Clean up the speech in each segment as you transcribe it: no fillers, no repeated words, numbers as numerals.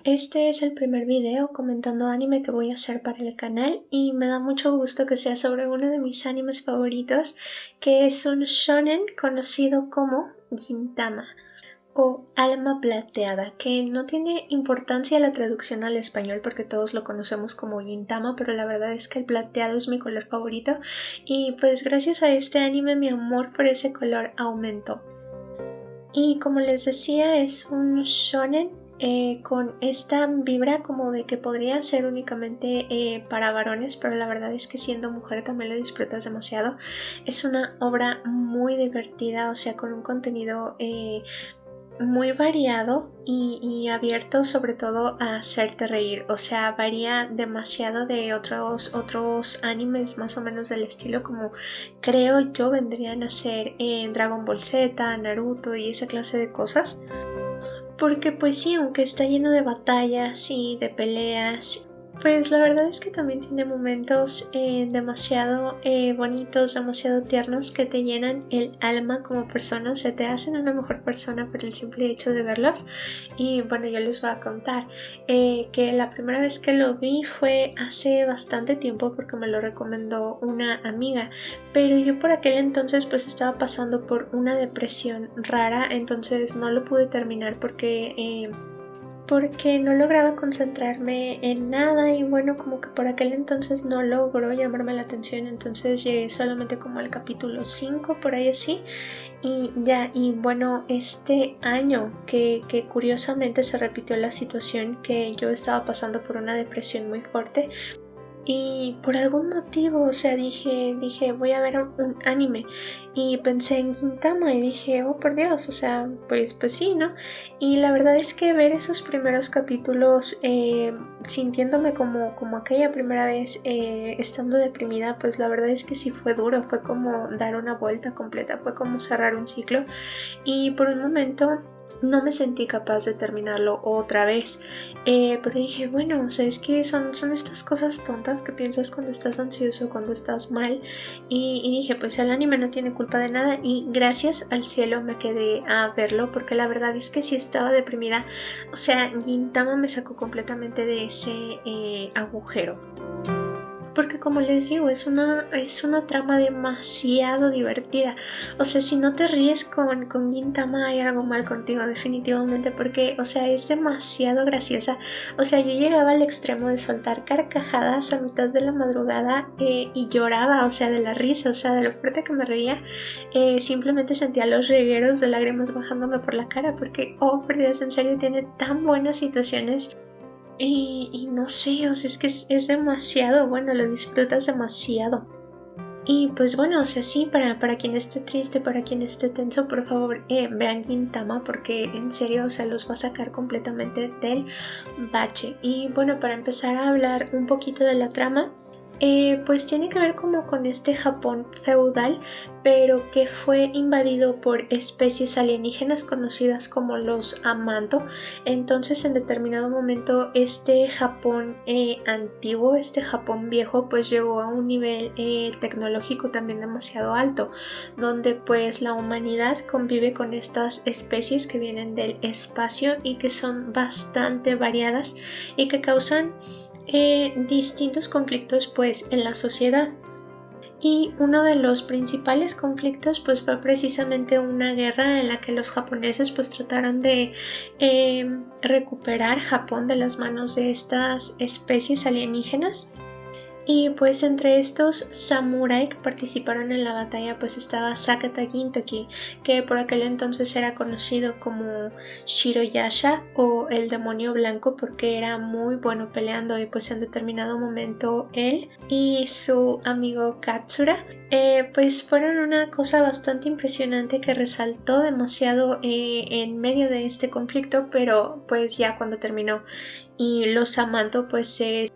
Este es el primer video comentando anime que voy a hacer para el canal y me da mucho gusto que sea sobre uno de mis animes favoritos, que es un shonen conocido como Gintama o Alma Plateada, que no tiene importancia la traducción al español porque todos lo conocemos como Gintama, pero la verdad es que el plateado es mi color favorito y pues gracias a este anime mi amor por ese color aumentó. Y como les decía, es un shonen con esta vibra como de que podría ser únicamente para varones, pero la verdad es que siendo mujer también lo disfrutas demasiado. Es una obra muy divertida, o sea, con un contenido muy variado y abierto sobre todo a hacerte reír, o sea, varía demasiado de otros animes más o menos del estilo, como creo yo vendrían a ser Dragon Ball Z, Naruto y esa clase de cosas, porque pues sí, aunque está lleno de batallas y de peleas, pues la verdad es que también tiene momentos demasiado bonitos, demasiado tiernos que te llenan el alma como persona, o sea, te hacen una mejor persona por el simple hecho de verlos. Y bueno, yo les voy a contar que la primera vez que lo vi fue hace bastante tiempo porque me lo recomendó una amiga, pero yo por aquel entonces pues estaba pasando por una depresión rara, entonces no lo pude terminar porque no lograba concentrarme en nada y bueno, como que por aquel entonces no logró llamarme la atención, entonces llegué solamente como al capítulo 5 por ahí así y ya. Y bueno, este año que curiosamente se repitió la situación, que yo estaba pasando por una depresión muy fuerte y por algún motivo, o sea, dije voy a ver un anime y pensé en Gintama y dije, oh por Dios, o sea, pues sí, ¿no? Y la verdad es que ver esos primeros capítulos sintiéndome como aquella primera vez estando deprimida, pues la verdad es que sí fue duro, fue como dar una vuelta completa, fue como cerrar un ciclo y por un momento no me sentí capaz de terminarlo otra vez, pero dije, bueno, o sea, es que son estas cosas tontas que piensas cuando estás ansioso, cuando estás mal, y dije, pues el anime no tiene culpa de nada y gracias al cielo me quedé a verlo porque la verdad es que sí estaba deprimida, o sea, Gintama me sacó completamente de ese agujero. Porque como les digo, es una trama demasiado divertida. O sea, si no te ríes con Gintama hay algo mal contigo definitivamente, porque, o sea, es demasiado graciosa. O sea, yo llegaba al extremo de soltar carcajadas a mitad de la madrugada y lloraba, o sea, de la risa, o sea, de lo fuerte que me reía. Simplemente sentía los regueros de lágrimas bajándome por la cara porque, oh, por Dios, en serio, tiene tan buenas situaciones. Y no sé, o sea, es que es demasiado bueno, lo disfrutas demasiado. Y pues bueno, o sea, sí, para quien esté triste, para quien esté tenso, por favor, vean Gintama porque en serio, o sea, los va a sacar completamente del bache. Y bueno, para empezar a hablar un poquito de la trama, pues tiene que ver como con este Japón feudal, pero que fue invadido por especies alienígenas conocidas como los Amanto. Entonces en determinado momento este Japón antiguo, este Japón viejo, pues llegó a un nivel tecnológico también demasiado alto, donde pues la humanidad convive con estas especies que vienen del espacio y que son bastante variadas y que causan distintos conflictos pues en la sociedad. Y uno de los principales conflictos pues fue precisamente una guerra en la que los japoneses pues trataron de recuperar Japón de las manos de estas especies alienígenas. Y pues entre estos samurái que participaron en la batalla pues estaba Sakata Gintoki, que por aquel entonces era conocido como Shiroyasha o el demonio blanco porque era muy bueno peleando, y pues en determinado momento él y su amigo Katsura pues fueron una cosa bastante impresionante que resaltó demasiado en medio de este conflicto, pero pues ya cuando terminó y los Samanto pues se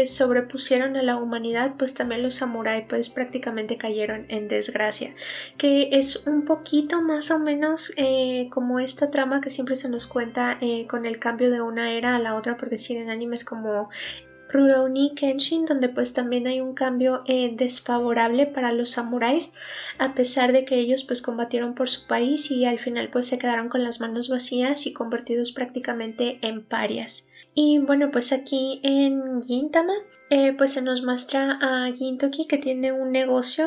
sobrepusieron a la humanidad, pues también los samuráis pues prácticamente cayeron en desgracia, que es un poquito más o menos como esta trama que siempre se nos cuenta con el cambio de una era a la otra, por decir en animes como Rurouni Kenshin, donde pues también hay un cambio desfavorable para los samuráis, a pesar de que ellos pues combatieron por su país y al final pues se quedaron con las manos vacías y convertidos prácticamente en parias. Y bueno, pues aquí en Gintama pues se nos muestra a Gintoki, que tiene un negocio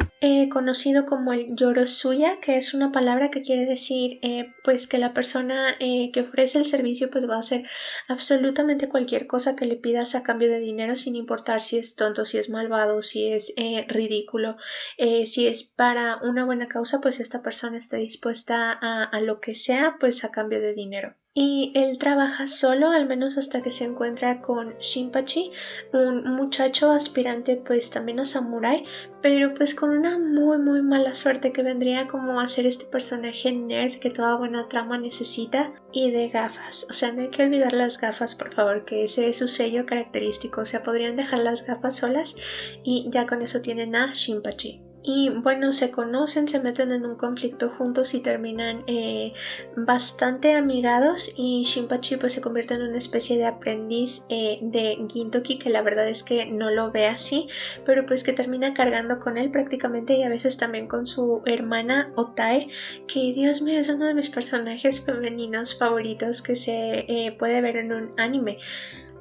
conocido como el Yorosuya, que es una palabra que quiere decir pues que la persona que ofrece el servicio pues va a hacer absolutamente cualquier cosa que le pidas a cambio de dinero, sin importar si es tonto, si es malvado, si es ridículo, si es para una buena causa, pues esta persona está dispuesta a lo que sea pues a cambio de dinero. Y él trabaja solo, al menos hasta que se encuentra con Shinpachi, un muchacho aspirante pues también a samurái, pero pues con una muy mala suerte, que vendría como a ser este personaje nerd que toda buena trama necesita, y de gafas. O sea, no hay que olvidar las gafas, por favor, que ese es su sello característico. O sea, podrían dejar las gafas solas y ya con eso tienen a Shinpachi. Y bueno, se conocen, se meten en un conflicto juntos y terminan bastante amigados, y Shinpachi pues se convierte en una especie de aprendiz de Gintoki, que la verdad es que no lo ve así, pero pues que termina cargando con él prácticamente, y a veces también con su hermana Otae, que Dios mío es uno de mis personajes femeninos favoritos que se puede ver en un anime.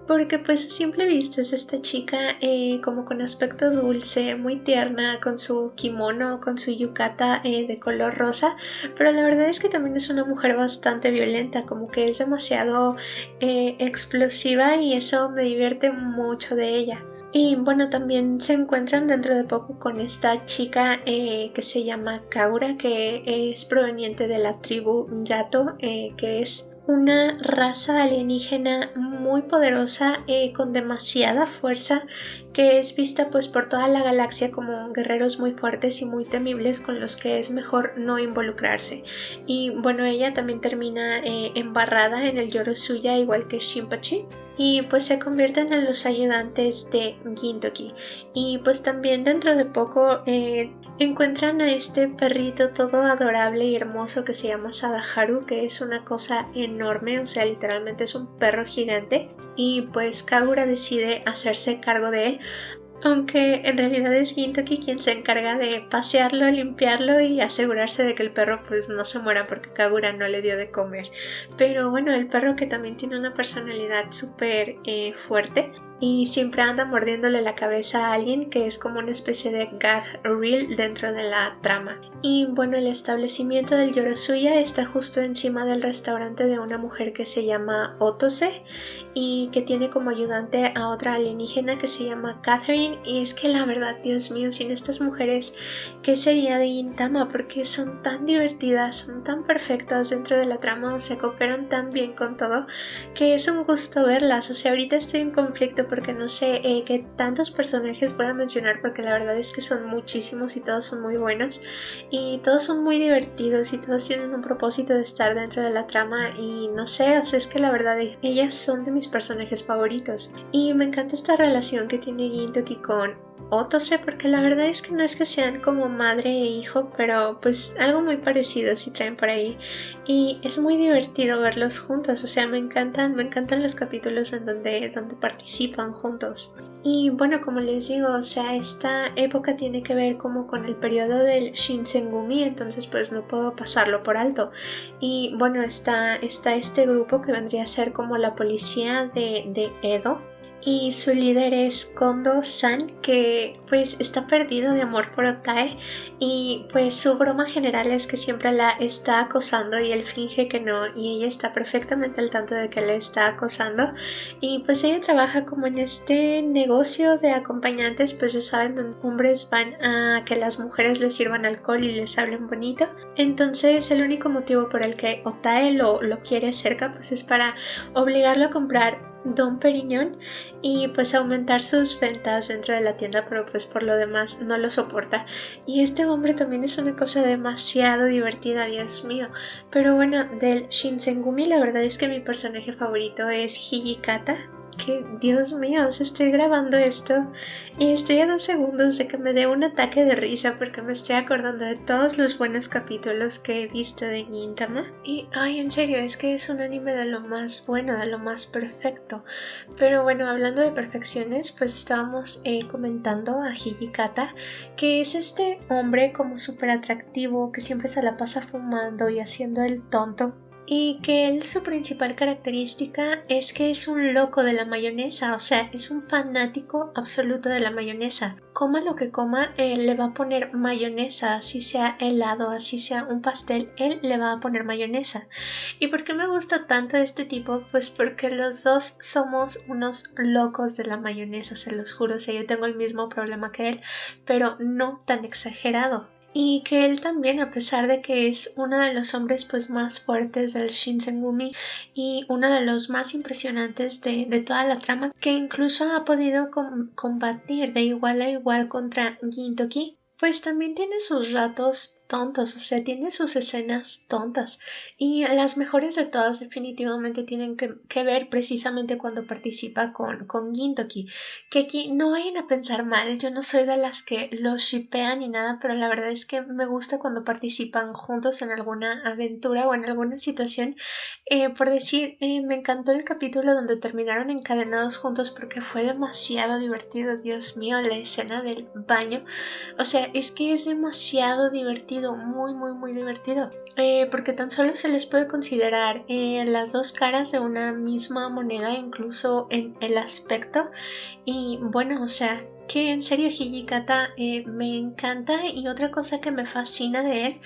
Porque pues a simple vista es esta chica como con aspecto dulce, muy tierna, con su kimono, con su yukata de color rosa, pero la verdad es que también es una mujer bastante violenta, como que es demasiado explosiva, y eso me divierte mucho de ella. Y bueno, también se encuentran dentro de poco con esta chica que se llama Kaura, que es proveniente de la tribu Yato, que es una raza alienígena muy poderosa, con demasiada fuerza, que es vista pues por toda la galaxia como guerreros muy fuertes y muy temibles, con los que es mejor no involucrarse. Y bueno, ella también termina embarrada en el Yorosuya, igual que Shinpachi, y pues se convierten en los ayudantes de Gintoki. Y pues también dentro de poco encuentran a este perrito todo adorable y hermoso que se llama Sadaharu, que es una cosa enorme, o sea, literalmente es un perro gigante, y pues Kagura decide hacerse cargo de él, aunque en realidad es Gintoki quien se encarga de pasearlo, limpiarlo y asegurarse de que el perro pues no se muera porque Kagura no le dio de comer. Pero bueno, el perro, que también tiene una personalidad súper fuerte, y siempre anda mordiéndole la cabeza a alguien, que es como una especie de gag reel dentro de la trama. Y bueno, el establecimiento del Yorosuya está justo encima del restaurante de una mujer que se llama Otose, y que tiene como ayudante a otra alienígena que se llama Catherine. Y es que la verdad, Dios mío, sin estas mujeres, ¿qué sería de Gintama? Porque son tan divertidas, son tan perfectas dentro de la trama, o sea, cooperan tan bien con todo, que es un gusto verlas. O sea, ahorita estoy en conflicto porque no sé qué tantos personajes voy a mencionar, porque la verdad es que son muchísimos y todos son muy buenos y todos son muy divertidos y todos tienen un propósito de estar dentro de la trama, y no sé, o sea, es que la verdad ellas son de mis personajes favoritos. Y me encanta esta relación que tiene Gintoki con Otose, porque la verdad es que no es que sean como madre e hijo, pero pues algo muy parecido sí traen por ahí, y es muy divertido verlos juntos. O sea, me encantan los capítulos en donde participan juntos. Y bueno, como les digo, o sea, esta época tiene que ver como con el periodo del Shinsengumi, entonces pues no puedo pasarlo por alto. Y bueno, está este grupo que vendría a ser como la policía de Edo, y su líder es Kondo-san, que pues está perdido de amor por Otae, y pues su broma general es que siempre la está acosando y él finge que no, y ella está perfectamente al tanto de que le está acosando. Y pues ella trabaja como en este negocio de acompañantes, pues ya saben, donde hombres van a que las mujeres les sirvan alcohol y les hablen bonito. Entonces el único motivo por el que Otae lo quiere cerca pues es para obligarlo a comprar Dom Perignon y pues aumentar sus ventas dentro de la tienda, pero pues por lo demás no lo soporta. Y este hombre también es una cosa demasiado divertida, Dios mío. Pero bueno, del Shinsengumi la verdad es que mi personaje favorito es Hijikata, que Dios mío, o sea, estoy grabando esto y estoy a 2 segundos de que me dé un ataque de risa porque me estoy acordando de todos los buenos capítulos que he visto de Gintama. Y ay, en serio, es que es un anime de lo más bueno, de lo más perfecto. Pero bueno, hablando de perfecciones, pues estábamos comentando a Hijikata, que es este hombre como súper atractivo que siempre se la pasa fumando y haciendo el tonto. Y que él, su principal característica es que es un loco de la mayonesa, o sea, es un fanático absoluto de la mayonesa. Coma lo que coma, él le va a poner mayonesa, así sea helado, así sea un pastel, él le va a poner mayonesa. ¿Y por qué me gusta tanto este tipo? Pues porque los dos somos unos locos de la mayonesa, se los juro, o sea, yo tengo el mismo problema que él, pero no tan exagerado. Y que él también, a pesar de que es uno de los hombres pues más fuertes del Shinsengumi y uno de los más impresionantes de toda la trama, que incluso ha podido combatir de igual a igual contra Gintoki, pues también tiene sus ratos tontos, o sea, tiene sus escenas tontas. Y las mejores de todas definitivamente tienen que ver precisamente cuando participa con Gintoki. Que aquí no vayan a pensar mal, yo no soy de las que los shippean ni nada, pero la verdad es que me gusta cuando participan juntos en alguna aventura o en alguna situación. Por decir, me encantó el capítulo donde terminaron encadenados juntos porque fue demasiado divertido, Dios mío, la escena del baño. O sea, es que es demasiado divertido, muy, muy, muy divertido. Porque tan solo se les puede considerar las dos caras de una misma moneda, incluso en el aspecto. Y bueno, o sea, que en serio Hijikata me encanta. Y otra cosa que me fascina de él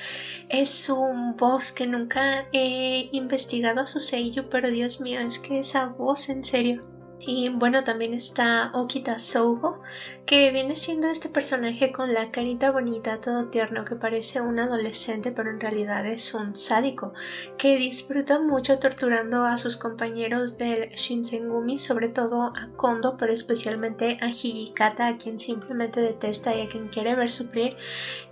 es su voz, que nunca he investigado a su seiyuu, pero Dios mío, es que esa voz, en serio. Y bueno, también está Okita Sougo, que viene siendo este personaje con la carita bonita, todo tierno, que parece un adolescente, pero en realidad es un sádico, que disfruta mucho torturando a sus compañeros del Shinsengumi, sobre todo a Kondo, pero especialmente a Hijikata, a quien simplemente detesta y a quien quiere ver sufrir.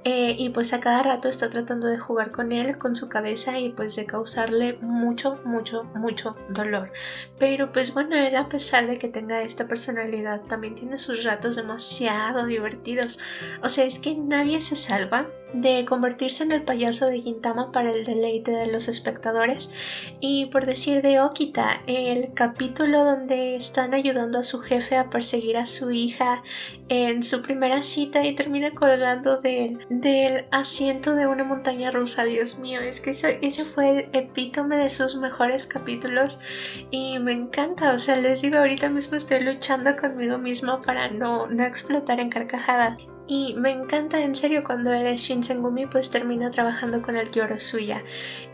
Y pues a cada rato está tratando de jugar con él, con su cabeza, y pues de causarle mucho, mucho, mucho dolor. Pero pues bueno, él, a pesar de que tenga esta personalidad, también tiene sus ratos demasiado divertidos. O sea, es que nadie se salva de convertirse en el payaso de Gintama para el deleite de los espectadores. Y por decir de Okita, el capítulo donde están ayudando a su jefe a perseguir a su hija en su primera cita y termina colgando del asiento de una montaña rusa. Dios mío, es que ese fue el epítome de sus mejores capítulos y me encanta. O sea, les digo, ahorita mismo estoy luchando conmigo misma para no explotar en carcajada. Y me encanta en serio cuando el Shinsengumi pues termina trabajando con el Yorosuya,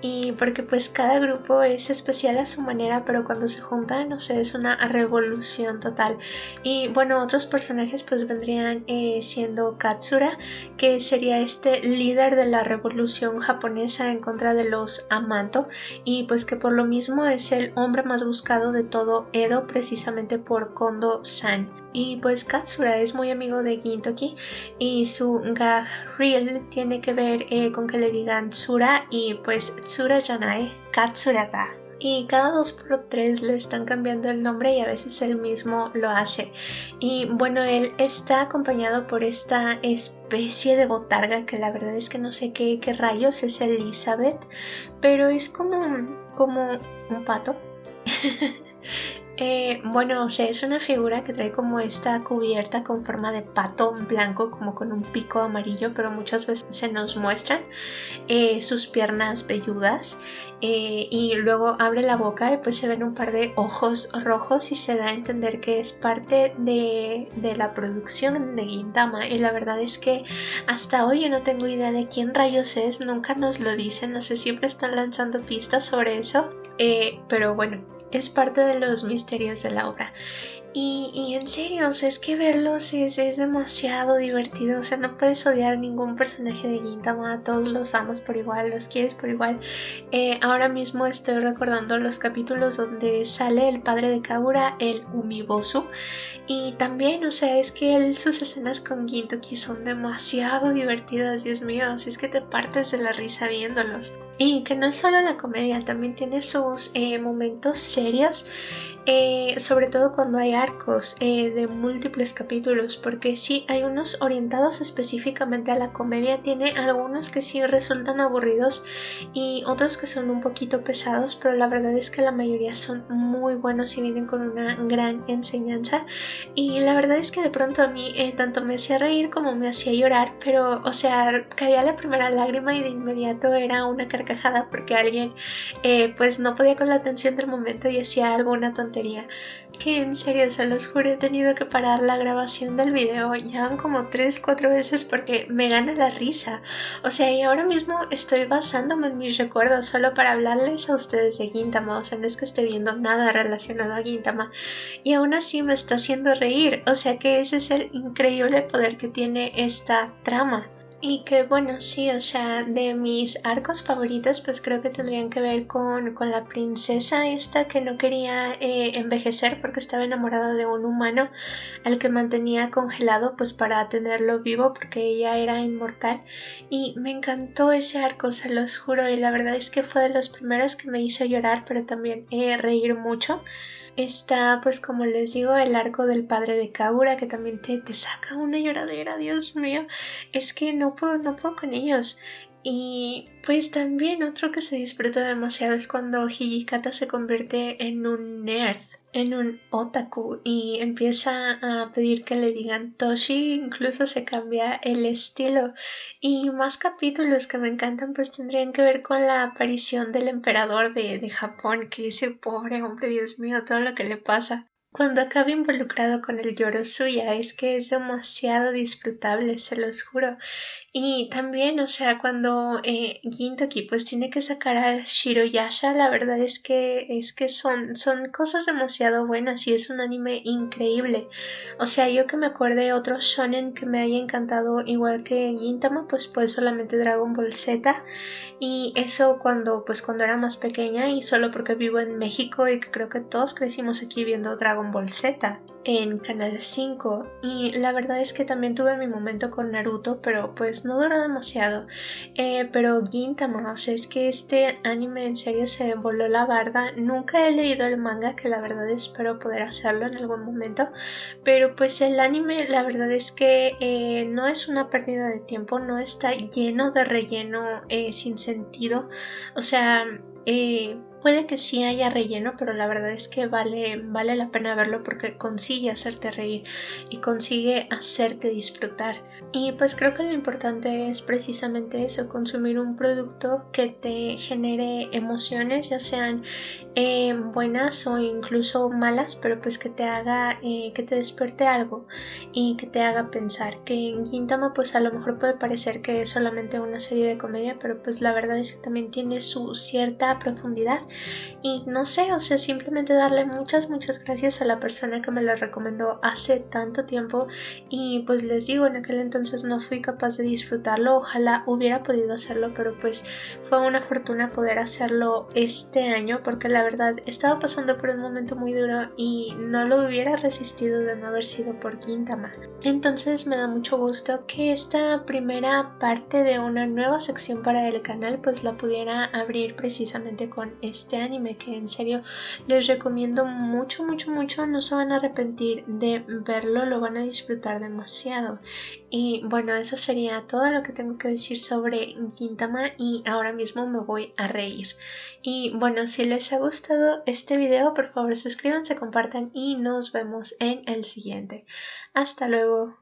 y porque pues cada grupo es especial a su manera, pero cuando se juntan, no sé, es una revolución total. Y bueno, otros personajes pues vendrían siendo Katsura, que sería este líder de la revolución japonesa en contra de los Amanto, y pues que por lo mismo es el hombre más buscado de todo Edo, precisamente por Kondo-san. Y pues Katsura es muy amigo de Gintoki y su gag reel tiene que ver con que le digan Tsura y pues Tsura Janae, Katsurata. Y cada 2x3 le están cambiando el nombre y a veces él mismo lo hace. Y bueno, él está acompañado por esta especie de botarga que la verdad es que no sé qué rayos es Elizabeth, pero es como un pato. Bueno, o sea, es una figura que trae como esta cubierta con forma de pato blanco, como con un pico amarillo, pero muchas veces se nos muestran sus piernas velludas, y luego abre la boca y pues se ven un par de ojos rojos y se da a entender que es parte de la producción de Gintama. Y la verdad es que hasta hoy yo no tengo idea de quién rayos es, nunca nos lo dicen, no sé, siempre están lanzando pistas sobre eso, pero bueno, es parte de los misterios de la obra. Y en serio, o sea, es que verlos es demasiado divertido. O sea, no puedes odiar a ningún personaje de Gintama, todos los amas por igual, los quieres por igual. Ahora mismo estoy recordando los capítulos donde sale el padre de Kabura, el Umibosu. Y también, o sea, es que sus escenas con Gintoki son demasiado divertidas, Dios mío. O sea, es que te partes de la risa viéndolos. Y que no es solo la comedia, también tiene sus momentos serios. sobre todo cuando hay arcos de múltiples capítulos, porque sí hay unos orientados específicamente a la comedia, tiene algunos que sí resultan aburridos y otros que son un poquito pesados, pero la verdad es que la mayoría son muy buenos y vienen con una gran enseñanza. Y la verdad es que de pronto a mí tanto me hacía reír como me hacía llorar, pero o sea, caía la primera lágrima y de inmediato era una carcajada porque alguien pues no podía con la atención del momento y hacía alguna tontería. Que en serio, se los juro, he tenido que parar la grabación del video ya como 3-4 veces porque me gana la risa. O sea, y ahora mismo estoy basándome en mis recuerdos solo para hablarles a ustedes de Gintama. O sea, no es que esté viendo nada relacionado a Gintama y aún así me está haciendo reír. O sea que ese es el increíble poder que tiene esta trama. Y que bueno, sí, o sea, de mis arcos favoritos pues creo que tendrían que ver con la princesa esta que no quería envejecer porque estaba enamorada de un humano al que mantenía congelado pues para tenerlo vivo porque ella era inmortal y me encantó ese arco, se los juro, y la verdad es que fue de los primeros que me hizo llorar pero también reír mucho. Está, pues como les digo, el arco del padre de Kaura, que también te saca una lloradera, Dios mío. Es que no puedo con ellos. Y pues también otro que se disfruta demasiado es cuando Hijikata se convierte en un nerd, en un otaku y empieza a pedir que le digan Toshi, incluso se cambia el estilo. Y más capítulos que me encantan pues tendrían que ver con la aparición del emperador de Japón, que ese pobre hombre, Dios mío, todo lo que le pasa. Cuando acaba involucrado con el Yorosuya es que es demasiado disfrutable, se los juro. Y también, o sea, cuando Gintoki pues tiene que sacar a Shiroyasha, la verdad es que son cosas demasiado buenas y es un anime increíble. O sea, yo que me acuerde otro shonen que me haya encantado igual que Gintama, pues solamente Dragon Ball Z. Y eso cuando era más pequeña y solo porque vivo en México y que creo que todos crecimos aquí viendo Dragon Ball Z en Canal 5 y la verdad es que también tuve mi momento con Naruto pero pues no duró demasiado, pero Gintama, o sea, es que este anime en serio se voló la barda. Nunca he leído el manga, que la verdad espero poder hacerlo en algún momento, pero pues el anime la verdad es que no es una pérdida de tiempo, no está lleno de relleno sin sentido, o sea, puede que sí haya relleno, pero la verdad es que vale la pena verlo porque consigue hacerte reír y consigue hacerte disfrutar. Y pues creo que lo importante es precisamente eso, consumir un producto que te genere emociones, ya sean buenas o incluso malas, pero pues que te haga, que te despierte algo y que te haga pensar. Que en Gintama pues a lo mejor puede parecer que es solamente una serie de comedia, pero pues la verdad es que también tiene su cierta profundidad y no sé, o sea, simplemente darle muchas gracias a la persona que me lo recomendó hace tanto tiempo y pues les digo, en aquel entonces no fui capaz de disfrutarlo, ojalá hubiera podido hacerlo, pero pues fue una fortuna poder hacerlo este año porque la verdad estaba pasando por un momento muy duro y no lo hubiera resistido de no haber sido por Gintama. Entonces me da mucho gusto que esta primera parte de una nueva sección para el canal pues la pudiera abrir precisamente con este anime que en serio les recomiendo mucho, no se van a arrepentir de verlo, lo van a disfrutar demasiado. Y bueno, eso sería todo lo que tengo que decir sobre Gintama y ahora mismo me voy a reír. Y bueno, si les ha gustado este video, por favor suscríbanse, compartan y nos vemos en el siguiente. Hasta luego.